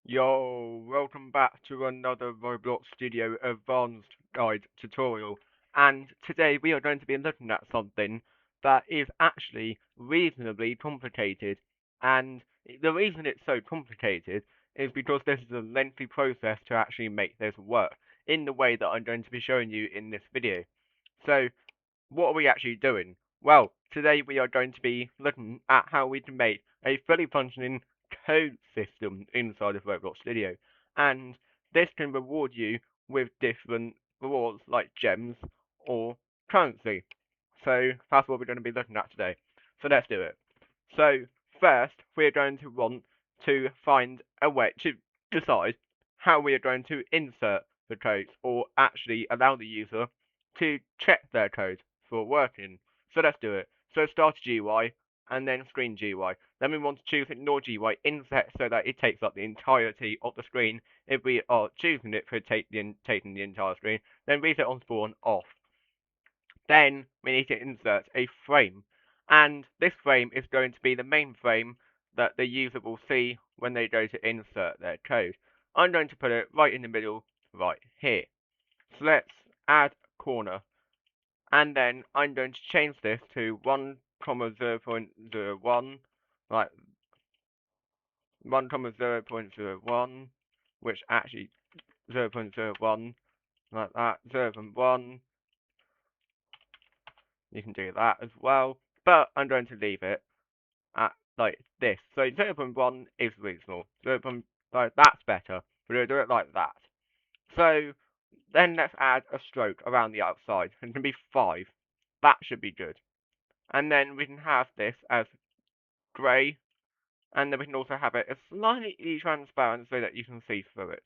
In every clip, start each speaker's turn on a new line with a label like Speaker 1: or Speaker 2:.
Speaker 1: Yo, welcome back to another Roblox Studio Advanced Guide tutorial. And today we are going to be looking at something that is actually reasonably complicated. And the reason it's so complicated is because this is a lengthy process to actually make this work in the way that I'm going to be showing you in this video. So what are we actually doing? Well, today we are going to be looking at how we can make a fully functioning code system inside of Roblox Studio. And this can reward you with different rewards like gems or currency. So that's what we're going to be looking at today. So let's do it. So first, we're going to want to find a way to decide how we are going to insert the codes or actually allow the user to check their code for working. So let's do it. So start GUI and then screen GUI. Then we want to choose ignore GUI inset so that it takes up the entirety of the screen. If we are choosing it for taking the entire screen, then reset on spawn off. Then we need to insert a frame. And this frame is going to be the main frame that the user will see when they go to insert their code. I'm going to put it right in the middle, right here. So let's add corner. And then I'm going to change this to 1, 0.01, like 1, 0.01, which actually 0.01, like that, 0.1. You can do that as well, but I'm going to leave it at like this. So 0.1 is reasonable. 0. Like that's better. We're going to do it like that. So then let's add a stroke around the outside. It can be 5. That should be good. And then we can have this as grey, and then we can also have it as slightly transparent so that you can see through it.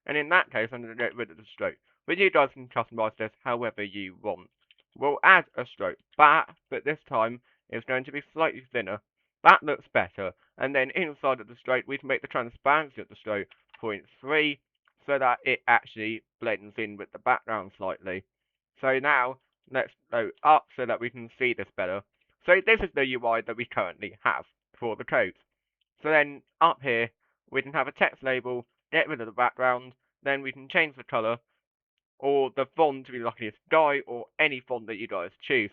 Speaker 1: And in that case, I'm going to get rid of the stroke. But you guys can customize this however you want. We'll add a stroke back, but this time it's going to be slightly thinner. That looks better. And then inside of the stroke, we can make the transparency of the stroke 0.3 so that it actually blends in with the background slightly. So now, let's go up so that we can see this better. So this is the UI that we currently have for the code. So then up here, we can have a text label, get rid of the background, then we can change the color or the font to be luckiest guy or any font that you guys choose.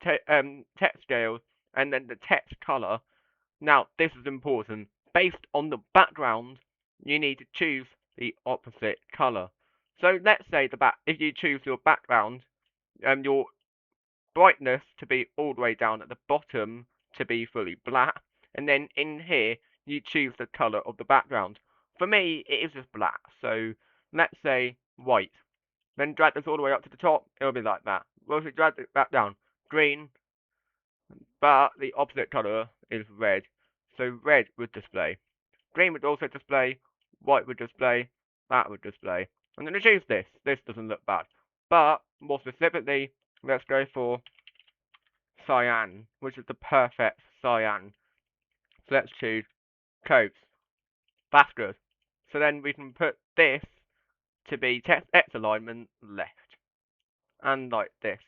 Speaker 1: Text scale and then the text color. Now this is important. Based on the background, you need to choose the opposite color. So let's say if you choose your background, your brightness to be all the way down at the bottom to be fully black, and then in here you choose the color of the background. For me, it is just black, so let's say white. Then drag this all the way up to the top, it'll be like that. Well, if you drag it back down, green, but the opposite color is red. So red would display. Green would also display, white would display, that would display. I'm going to choose this. This doesn't look bad. But more specifically, let's go for cyan, which is the perfect cyan. So let's choose codes. That's good. So then we can put this to be text X alignment left. And like this.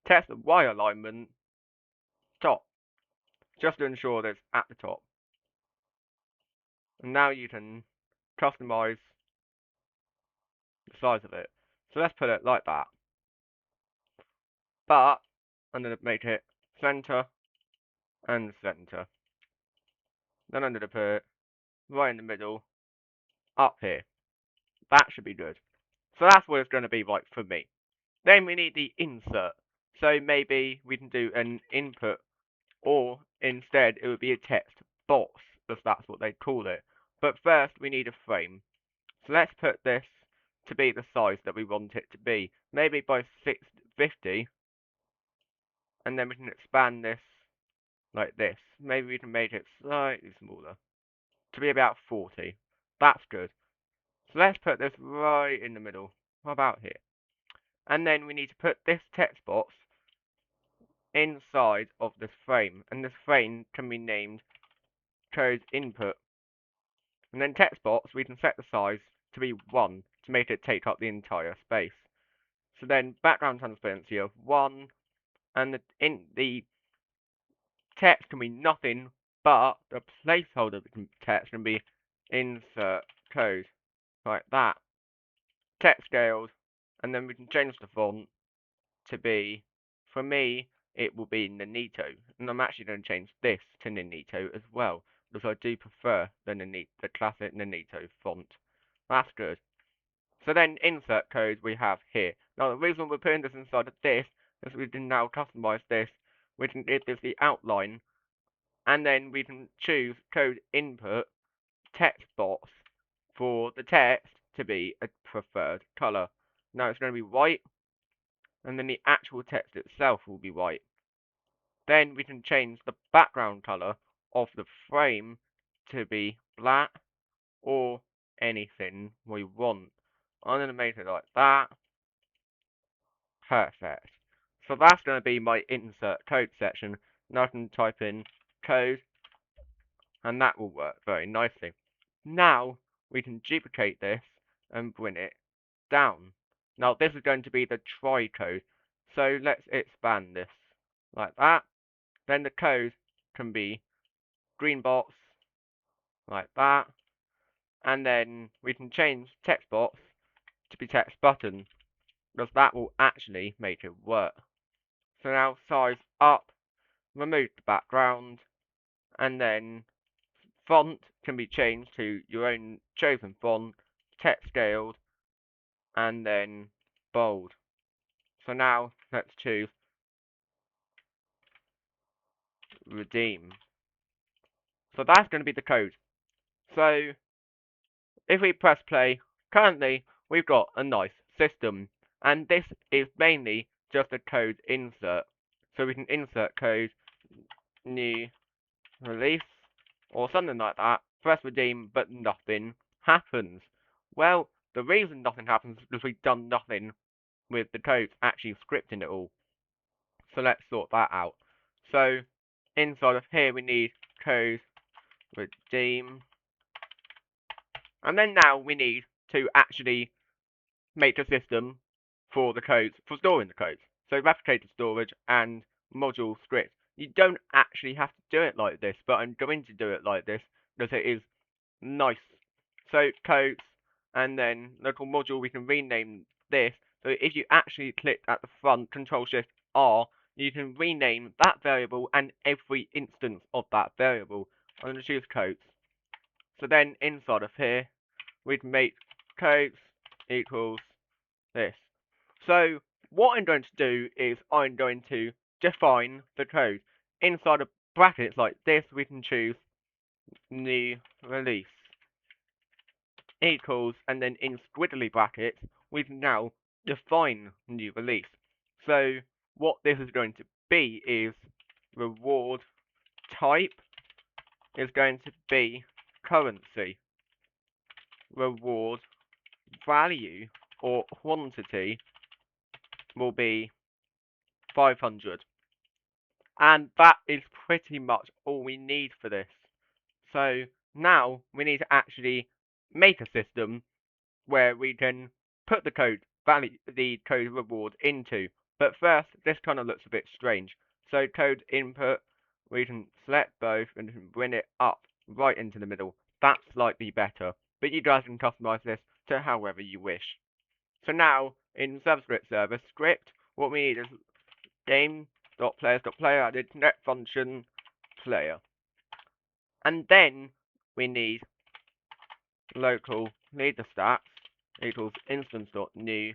Speaker 1: Text Y alignment top. Just to ensure that it's at the top. And now you can customize the size of it. So let's put it like that. But I'm going to make it center and center. Then I'm going to put it right in the middle up here. That should be good. So that's what it's going to be like for me. Then we need the insert. So maybe we can do an input, or instead it would be a text box, because that's what they call it. But first we need a frame. So let's put this to be the size that we want it to be. Maybe by 650, and then we can expand this like this. Maybe we can make it slightly smaller, to be about 40. That's good. So let's put this right in the middle. How about here? And then we need to put this text box inside of this frame, and this frame can be named code input. And then text box, we can set the size to be 1 to make it take up the entire space. So then background transparency of 1, and the text can be nothing, but the placeholder text can be insert code like that, text scales, and then we can change the font to be, for me, it will be Nanito, and I'm actually going to change this to Nanito as well, because I do prefer the classic Nanito font. That's good. So then insert code we have here. Now the reason we're putting this inside of this is we can now customize this. We can give this the outline, and then we can choose code input text box for the text to be a preferred color. Now it's going to be white, and then the actual text itself will be white. Then we can change the background color of the frame to be black or anything we want. I'm going to make it like that. Perfect. So that's going to be my insert code section. Now I can type in code, and that will work very nicely. Now we can duplicate this and bring it down. Now this is going to be the try code. So let's expand this like that. Then the code can be green box like that. And then we can change text box to be text button, because that will actually make it work. So now size up, remove the background, and then font can be changed to your own chosen font, text scaled, and then bold. So now let's choose redeem. So that's going to be the code. So if we press play, currently we've got a nice system, and this is mainly just a code insert. So we can insert code, new release, or something like that, press redeem, but nothing happens. Well, the reason nothing happens is because we've done nothing with the code actually scripting it all. So let's sort that out. So inside of here we need code redeem, and then now we need to actually make a system for the codes, for storing the codes. So replicator storage and module script. You don't actually have to do it like this, but I'm going to do it like this because it is nice. So codes, and then local module, we can rename this. So if you actually click at the front, Control Shift R, you can rename that variable and every instance of that variable. I'm going to choose codes. So then inside of here, we'd make codes equals this. So what I'm going to do is I'm going to define the code. Inside of brackets like this, we can choose new release equals, and then in squiggly brackets, we can now define new release. So what this is going to be is reward type is going to be currency. Reward value or quantity will be 500. And that is pretty much all we need for this. So now we need to actually make a system where we can put the code reward into. But first, this kind of looks a bit strange. So code input, we can select both and bring it up right into the middle. That's slightly better, but you guys can customize this to however you wish. So now in subscript service script, what we need is game.players.player added net function player. And then we need local Leaderstats equals instance.new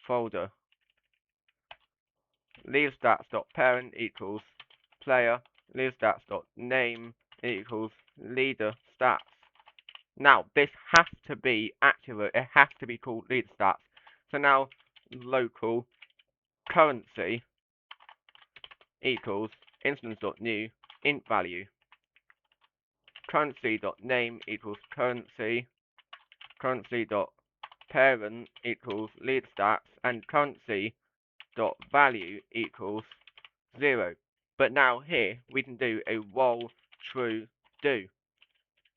Speaker 1: folder. Leaderstats.parent equals player. Leaderstats.name equals leaderstats. Now this has to be accurate. It has to be called leaderstats. So now local currency equals instance.new int value. Currency.name equals currency. Currency.parent equals leaderstats, and currency.value equals 0. But now here we can do a while true do.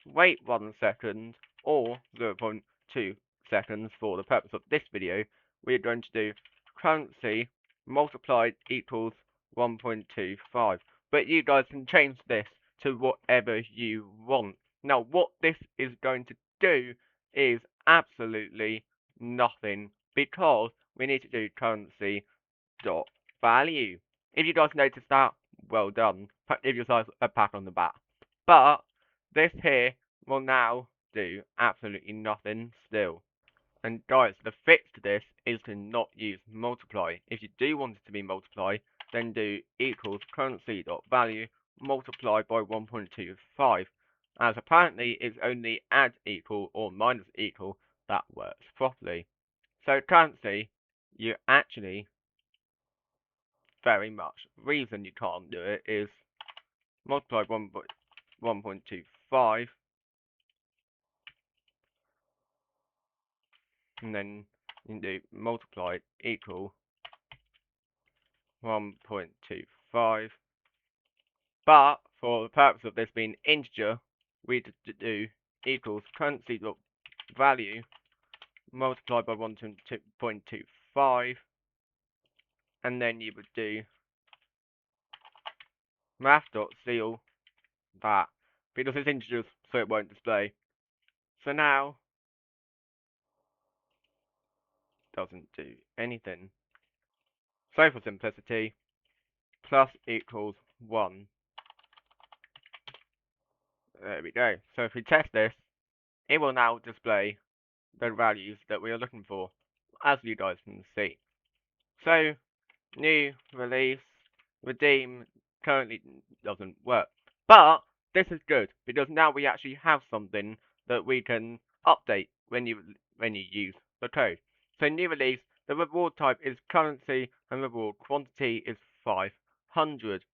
Speaker 1: Wait 1 second or 0.2 seconds for the purpose of this video. We are going to do currency multiplied equals 1.25. But you guys can change this to whatever you want. Now what this is going to do is absolutely nothing because we need to do currency dot value. If you guys noticed that, well done. Give yourselves a pat on the back. But this here will now do absolutely nothing still. And guys, the fix to this is to not use multiply. If you do want it to be multiply, then do equals currency.value multiplied by 1.25. As apparently it's only add equal or minus equal that works properly. So currency, you actually very much. Reason you can't do it is multiply 1.25 and then you can do multiply equal 1.25. But for the purpose of this being integer, we do equals currency dot value multiplied by 1.25, and then you would do math dot seal that because it's integers, so it won't display. So now doesn't do anything. So for simplicity, plus equals 1. There we go. So if we test this, it will now display the values that we are looking for, as you guys can see. So, new release, redeem currently doesn't work. But this is good because now we actually have something that we can update when you use the code. So new release, the reward type is currency and reward quantity is 500.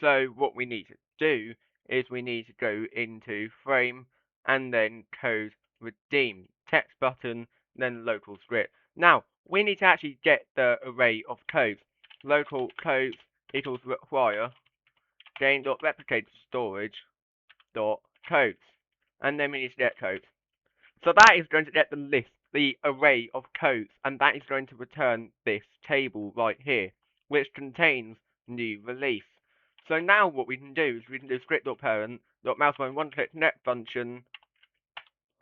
Speaker 1: So what we need to do is we need to go into frame and then code redeem text button, then local script. Now we need to actually get the array of codes. Local codes equals require gain.replicate storage dot codes, and then we need to get codes. So that is going to get the list, the array of codes, and that is going to return this table right here, which contains new release. So now what we can do is we can do script.parent.mousebutton one-click net function,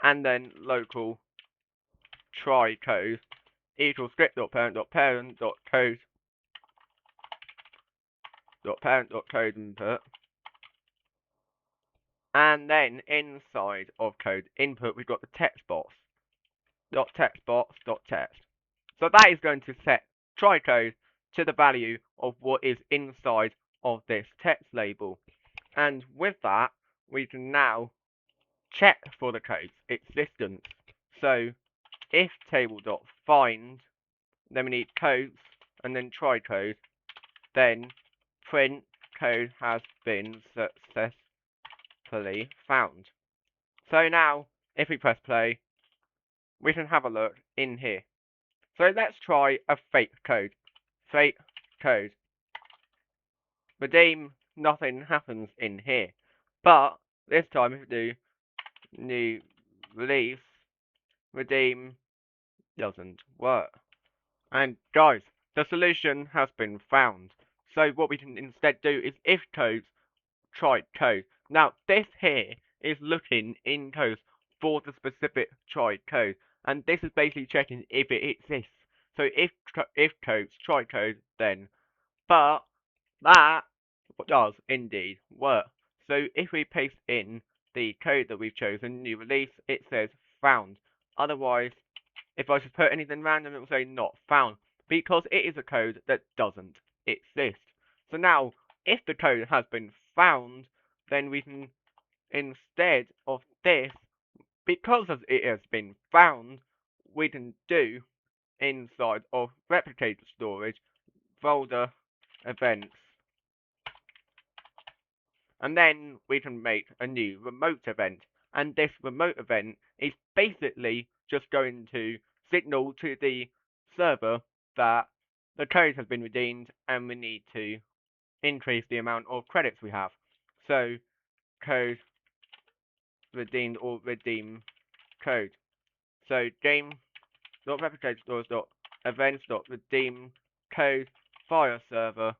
Speaker 1: and then local try code equals script.parent.parent.code.parent.code input, and then inside of code input we've got the text box. .textbox.text. So that is going to set try code to the value of what is inside of this text label. And with that, we can now check for the code's existence. So if table.find, then we need codes and then try code, then print code has been successfully found. So now, if we press play, we can have a look in here. So let's try a fake code. Fake code. Redeem, nothing happens in here. But this time if we do new release, redeem doesn't work. And guys, the solution has been found. So what we can instead do is if codes try code. Now this here is looking in code for the specific try code, and this is basically checking if it exists. So if codes try code, then but that does indeed work. So if we paste in the code that we've chosen, new release, it says found. Otherwise, if I just put anything random, it will say not found because it is a code that doesn't exist. So now, if the code has been found, then we can, instead of this, because it has been found, we can do inside of replicator storage folder events, and then we can make a new remote event, and this remote event is basically just going to signal to the server that the code has been redeemed and we need to increase the amount of credits we have. So code redeemed or redeem code. So game.replicator.events.redeem code fire server,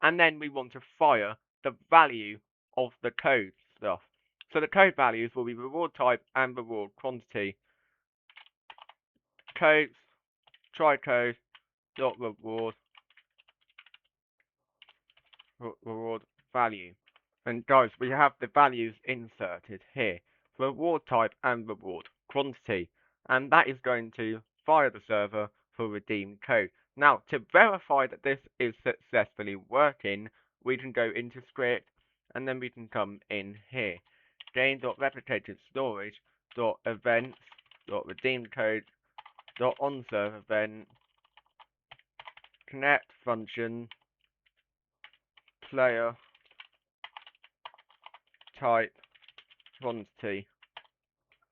Speaker 1: and then we want to fire the value of the code stuff. So the code values will be reward type and reward quantity. Codes, try code, dot reward value. And guys, we have the values inserted here. Reward type and reward quantity. And that is going to fire the server for redeemed code. Now, to verify that this is successfully working, we can go into script and then we can come in here. Gain.replicated storage dot events dot redeemed code dot on server event connect function player type quantity.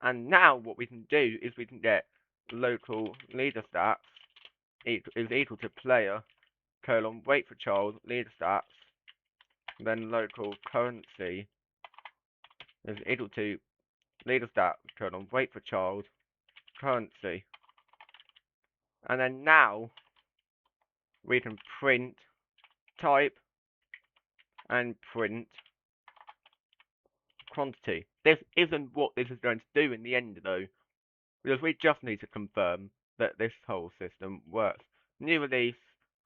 Speaker 1: And now what we can do is we can get local leader stats is equal to player colon wait for child leader stats, then local currency is equal to leader stat colon wait for child currency. And then now we can print type and print quantity. This isn't what this is going to do in the end though, because we just need to confirm that this whole system works. New release,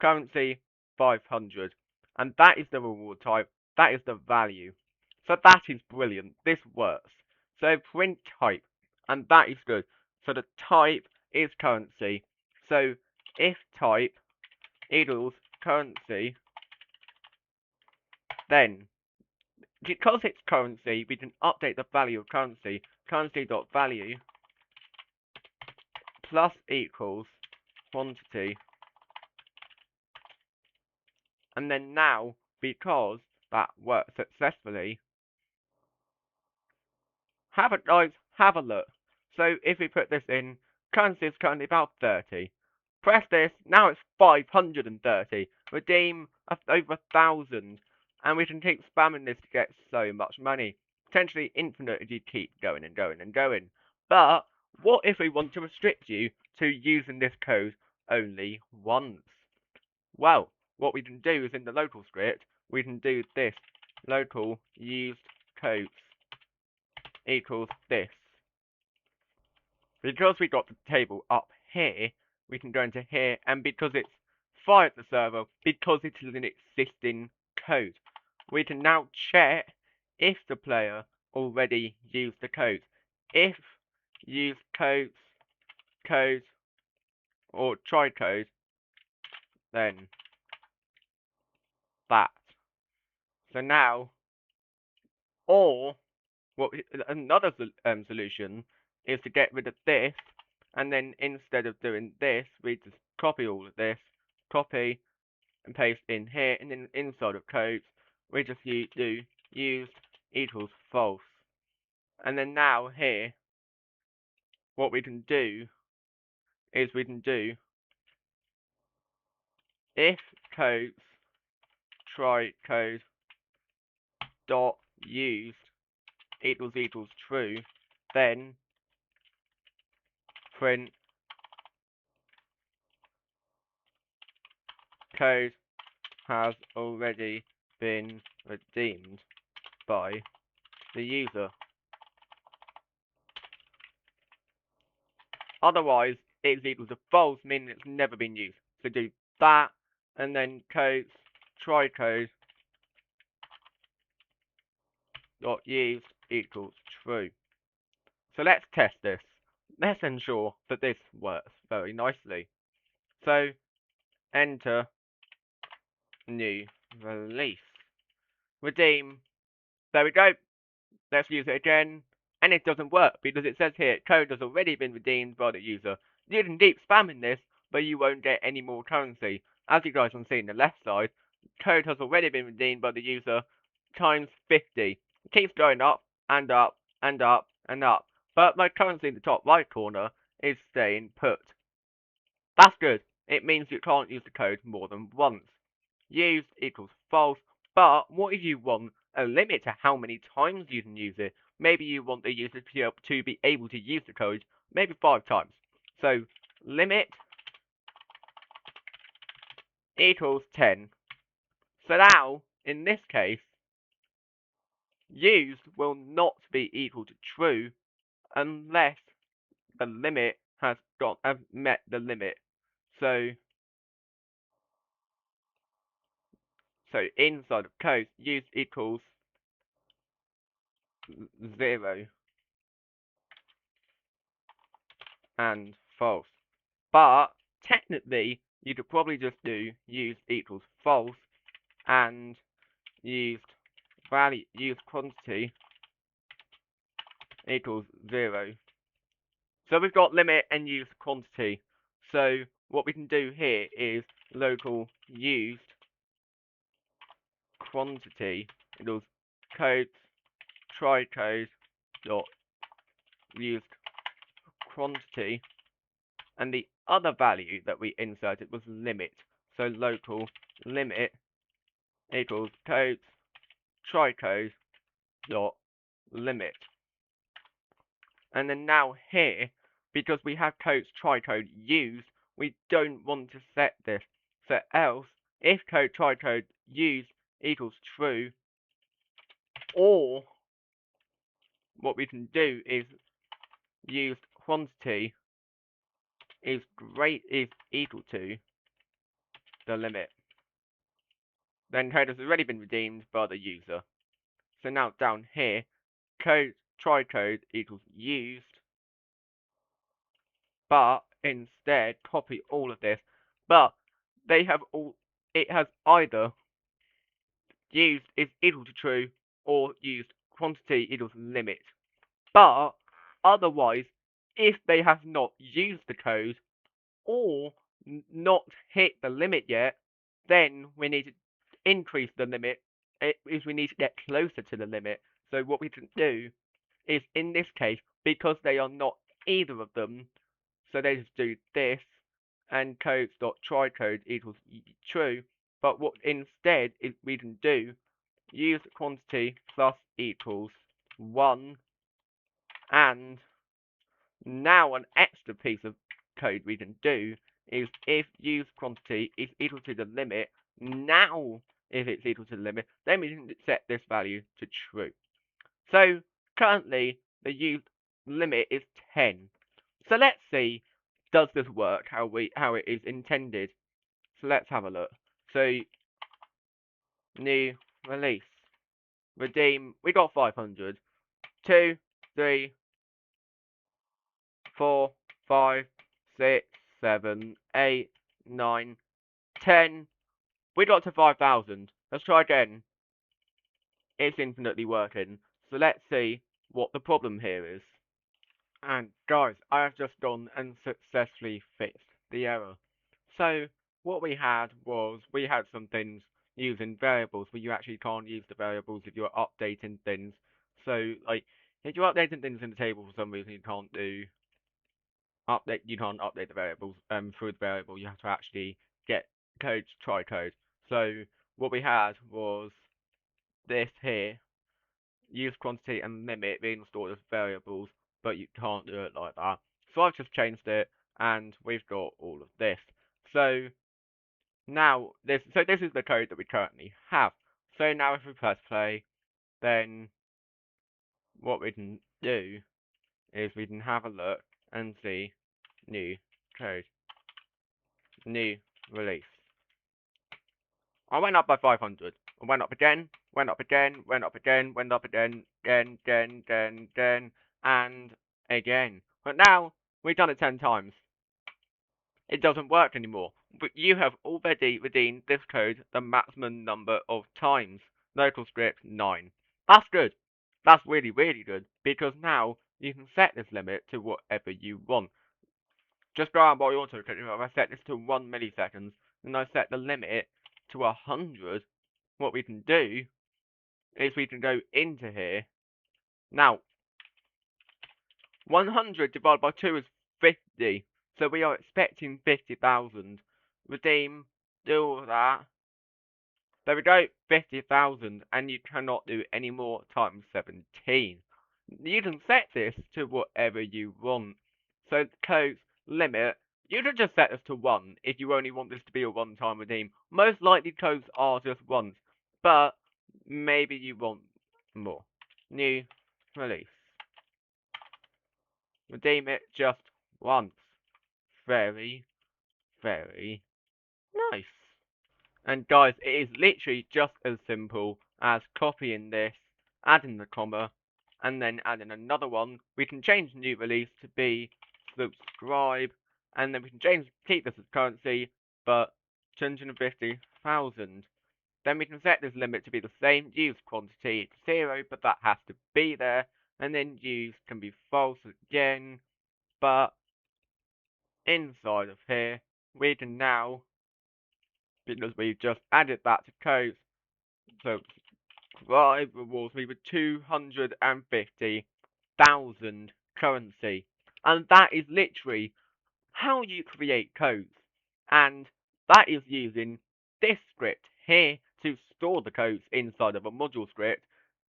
Speaker 1: currency 500, and that is the reward type, that is the value. So that is brilliant, this works. So print type, and that is good. So the type is currency. So if type equals currency, then because it's currency, we can update the value of currency. Currency.value plus equals quantity. And then now, because that worked successfully, guys, have a look. So if we put this in, currency is currently about 30. Press this, now it's 530. Redeem over 1,000. And we can keep spamming this to get so much money. Potentially infinite if you keep going and going and going. But what if we want to restrict you to using this code only once? Well, what we can do is in the local script, we can do this. Local used codes equals this. Because we got the table up here, we can go into here, and because it's fired the server, because it is an existing code, we can now check if the player already used the code. If used codes, or try code, then that. So now, or another solution is to get rid of this, and then instead of doing this, we just copy all of this, copy and paste in here, and then inside of codes, we just do used equals false. And then now here, what we can do is we can do if codes try code dot used equals true, then print code has already been redeemed by the user. Otherwise, it is equal to false, meaning it's never been used. So do that, and then codes, try code, dot used equals true. So let's test this. Let's ensure that this works very nicely. So enter new release. Redeem. There we go. Let's use it again. And it doesn't work because it says here code has already been redeemed by the user. You can keep spamming this, but you won't get any more currency. As you guys can see in the left side, code has already been redeemed by the user times 50. It keeps going up and up and up and up. But my currency in the top right corner is staying put. That's good. It means you can't use the code more than once. Used equals false, but what if you want a limit to how many times you can use it? Maybe you want the user to be able to use the code maybe 5 times. So limit equals 10. So now, in this case, used will not be equal to true unless the limit has met the limit. So inside of code, used equals 0 and false. But technically, you could probably just do used equals false and used quantity equals 0. So we've got limit and used quantity. So what we can do here is local used quantity equals code try code dot used quantity, and the other value that we inserted was limit. So local limit equals code try code dot limit. And then now here, because we have code's try-code used, we don't want to set this. So else, if code try-code used equals true, or what we can do is used quantity is equal to the limit. Then code has already been redeemed by the user. So now down here, code try-code equals used, but instead copy all of this. But they have all, it has either used is equal to true or used quantity equals limit. But otherwise, if they have not used the code or not hit the limit yet, then we need to increase the limit. It is we need to get closer to the limit. So what we can do is in this case, because they are not either of them, so they just do this and codes.trycode equals true. But what instead is we can do use quantity plus equals 1, and now an extra piece of code we can do is if use quantity is equal to the limit, now if it's equal to the limit, then we can set this value to true. So currently the use limit is 10. So let's see, does this work how it is intended? So let's have a look. So new release. Redeem, we got 500. 2, 3, 4, 5, 6, 7, 8, 9, 10. We got to 5,000. Let's try again. It's infinitely working. So let's see what the problem here is. And guys, I have just gone and successfully fixed the error. So what we had was we had some things using variables where you actually can't use the variables if you're updating things. So like if you're updating things in the table for some reason you can't update the variables through the variable. You have to actually get code to try code. So what we had was this here, use quantity and limit being stored as variables, but you can't do it like that. So I've just changed it, and we've got all of this. So now this is the code that we currently have. So now if we press play, then what we can do is we can have a look and see new code, new release. I went up by 500. I went up again, went up again, went up again, went up again, again, and again. But now, we've done it 10 times. It doesn't work anymore. But you have already redeemed this code the maximum number of times. Local script 9. That's good. That's really, really good. Because now, you can set this limit to whatever you want. Just go out by AutoClick. If I set this to 1 millisecond, and I set the limit to 100, what we can do is we can go into here. Now, 100 divided by 2 is 50. So we are expecting 50,000. Redeem, do all that. There we go, 50,000. And you cannot do any more times 17. You can set this to whatever you want. So the code's limit, you can just set this to 1 if you only want this to be a one-time redeem. Most likely codes are just once, but maybe you want more. new release. Redeem it just once. Very, very nice. And guys, it is literally just as simple as copying this, adding the comma, and then adding another one. We can change new release to be subscribe, and then we can keep this as currency, but 250,000. Then we can set this limit to be the same use quantity to 0, but that has to be there, and then use can be false again, but inside of here, we can now, because we've just added that to code, so subscribe rewards me with 250,000 currency. And that is literally how you create codes. And that is using this script here to store the codes inside of a module script,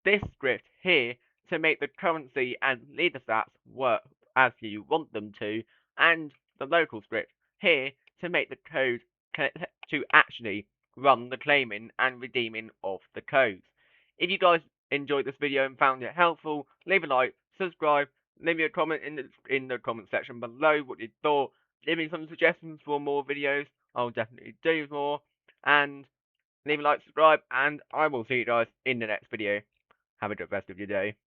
Speaker 1: this script here to make the currency and leader stats work as you want them to, and the local script here to make the code to actually run the claiming and redeeming of the codes. If you guys enjoyed this video and found it helpful, leave a like, subscribe, leave me a comment in the comment section below what you thought. Leave me some suggestions for more videos. I'll definitely do more. And leave a like, subscribe, and I will see you guys in the next video. Have a good rest of your day.